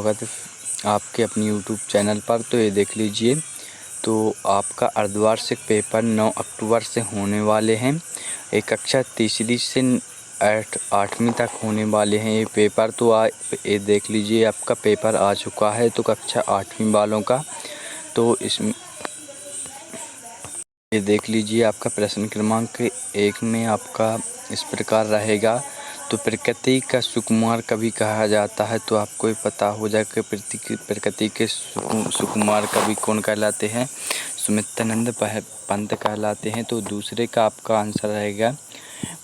स्वागत है आपके अपनी यूट्यूब चैनल पर। तो ये देख लीजिए, तो आपका अर्धवार्षिक पेपर 9 अक्टूबर से होने वाले हैं। एक कक्षा तीसरी से 8वीं तक होने वाले हैं ये पेपर। तो ये देख लीजिए, आपका पेपर आ चुका है तो कक्षा 8वीं वालों का। तो इसमें ये देख लीजिए, आपका प्रश्न क्रमांक 1 में आपका इस प्रकार रहेगा। तो प्रकृति का सुकुमार कवि कहा जाता है। तो आपको ये पता हो जाए कि प्रकृति के सुकुमार कवि कौन कहलाते हैं। सुमित्रानंद पंत कहलाते हैं। तो दूसरे का आपका आंसर रहेगा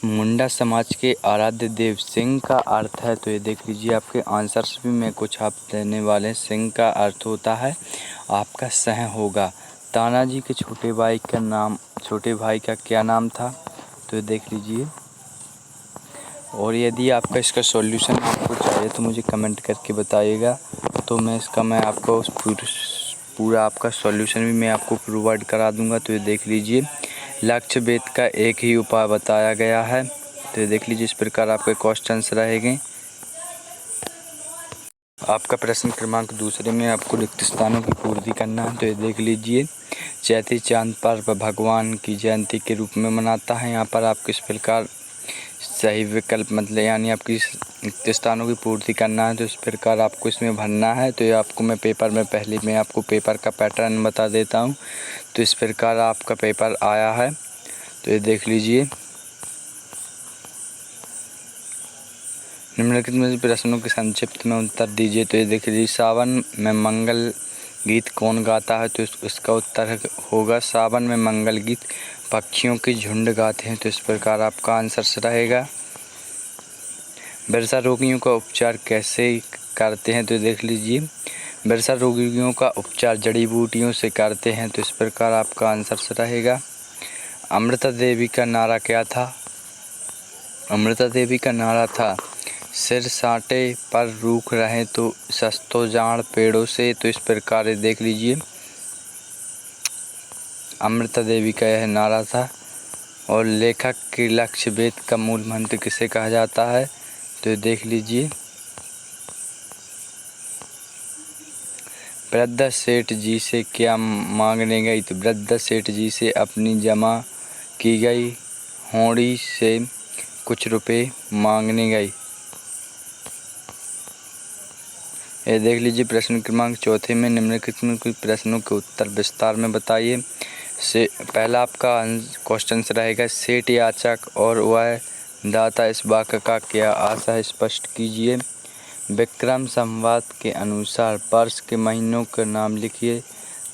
मुंडा समाज के आराध्य देव। सिंह का अर्थ है, तो ये देख लीजिए, आपके आंसर्स भी मैं कुछ आप देने वाले हैं। सिंह का अर्थ होता है आपका सह होगा। तानाजी के छोटे भाई का क्या नाम था। तो ये देख लीजिए, और यदि आपका इसका सॉल्यूशन आपको चाहिए तो मुझे कमेंट करके बताइएगा। तो मैं आपको पूरा आपका सॉल्यूशन भी मैं आपको प्रोवाइड करा दूंगा। तो ये देख लीजिए, लक्ष्य भेद का एक ही उपाय बताया गया है। तो ये देख लीजिए, इस प्रकार आपके क्वेश्चंस रहेंगे। आपका प्रश्न क्रमांक दूसरे में आपको रिक्त स्थानों की पूर्ति करना है। तो ये देख लीजिए, चैती चांद पर्व भगवान की जयंती के रूप में मनाता है। यहाँ पर आप किस प्रकार सही विकल्प मतलब यानी आपकी रिक्त स्थानों की पूर्ति करना है। तो इस प्रकार आपको इसमें भरना है। तो ये आपको मैं पेपर में पहले मैं आपको पेपर का पैटर्न बता देता हूँ। तो इस प्रकार आपका पेपर आया है। तो ये देख लीजिए, निम्नलिखित में से प्रश्नों के संक्षिप्त में उत्तर दीजिए। तो ये देख लीजिए, सावन में मंगल गीत कौन गाता है। तो इसका उत्तर होगा सावन में मंगल गीत पक्षियों के झुंड गाते हैं। तो इस प्रकार आपका आंसर रहेगा। वर्षा रोगियों का उपचार कैसे करते हैं। तो देख लीजिए, वर्षा रोगियों का उपचार जड़ी बूटियों से करते हैं। तो इस प्रकार आपका आंसर रहेगा। अमृता देवी का नारा क्या था। अमृता देवी का नारा था सिर साटे पर रूख रहे तो सस्तो जाड़ पेड़ों से। तो इस प्रकार देख लीजिए, अमृता देवी का यह नारा था। और लेखक के लक्ष्य भेद का मूल मंत्र किसे कहा जाता है। तो देख लीजिए, वृद्धा सेठ जी से क्या मांगने गई। तो वृद्धा सेठ जी से अपनी जमा की गई होड़ी से कुछ रुपए मांगने गई। ये देख लीजिए, प्रश्न क्रमांक चौथे में निम्नलिखित में कुछ प्रश्नों के उत्तर विस्तार में बताइए। से पहला आपका क्वेश्चन रहेगा, सेठ याचक और वह दाता इस वाक्य का क्या अर्थ है, स्पष्ट कीजिए। विक्रम संवाद के अनुसार वर्ष के महीनों के नाम लिखिए।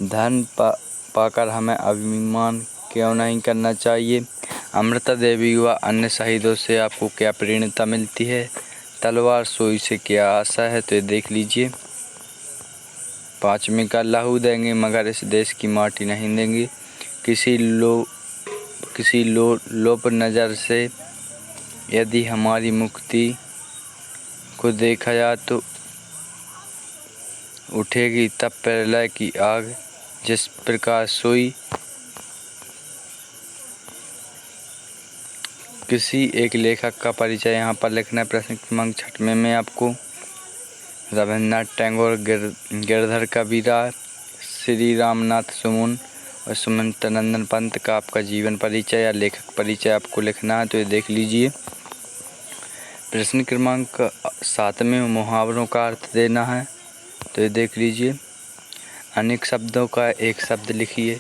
धन पाकर हमें अभिमान क्यों नहीं करना चाहिए। अमृता देवी व अन्य शहीदों से आपको क्या प्रेरणा मिलती है। तलवार सोई से क्या आशा है। तो ये देख लीजिए, पाँचवें का लहू देंगे मगर इस देश की माटी नहीं देंगे। किसी लोप नज़र से यदि हमारी मुक्ति को देखा जाए तो उठेगी तब प्रलय की आग जिस प्रकार सोई। किसी एक लेखक का परिचय यहाँ पर लिखना है। प्रश्न क्रमांक 6 में आपको रविन्द्रनाथ टैगोर, गिरधर कबीरा, श्री रामनाथ सुमन और सुमित्रानंद पंत का आपका जीवन परिचय या लेखक परिचय आपको लिखना है। तो ये देख लीजिए, प्रश्न क्रमांक 7 में मुहावरों का अर्थ देना है। तो ये देख लीजिए, अनेक शब्दों का एक शब्द लिखिए।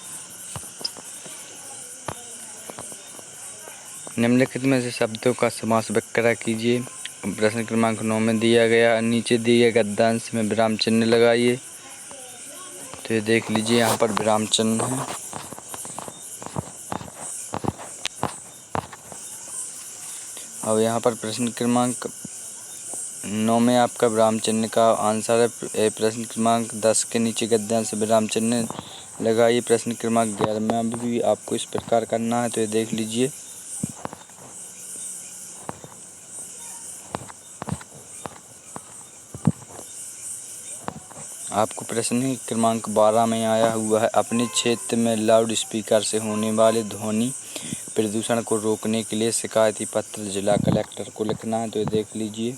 निम्नलिखित में से शब्दों का समास विग्रह कीजिए। प्रश्न क्रमांक 9 में दिया गया नीचे दिए गद्यांश में विराम चिन्ह लगाइए। तो ये देख लीजिए, यहाँ पर विराम चिन्ह है। अब यहाँ पर प्रश्न क्रमांक 9 में आपका विराम चिन्ह का आंसर है। प्रश्न क्रमांक 10 के नीचे गद्यांश से विराम चिन्ह लगाइए। प्रश्न क्रमांक 11 में भी आपको इस प्रकार करना है। तो ये देख लीजिए, आपको प्रश्न क्रमांक 12 में आया हुआ है, अपने क्षेत्र में लाउड स्पीकर से होने वाले ध्वनि प्रदूषण को रोकने के लिए शिकायती पत्र जिला कलेक्टर को लिखना है। तो ये देख लीजिए,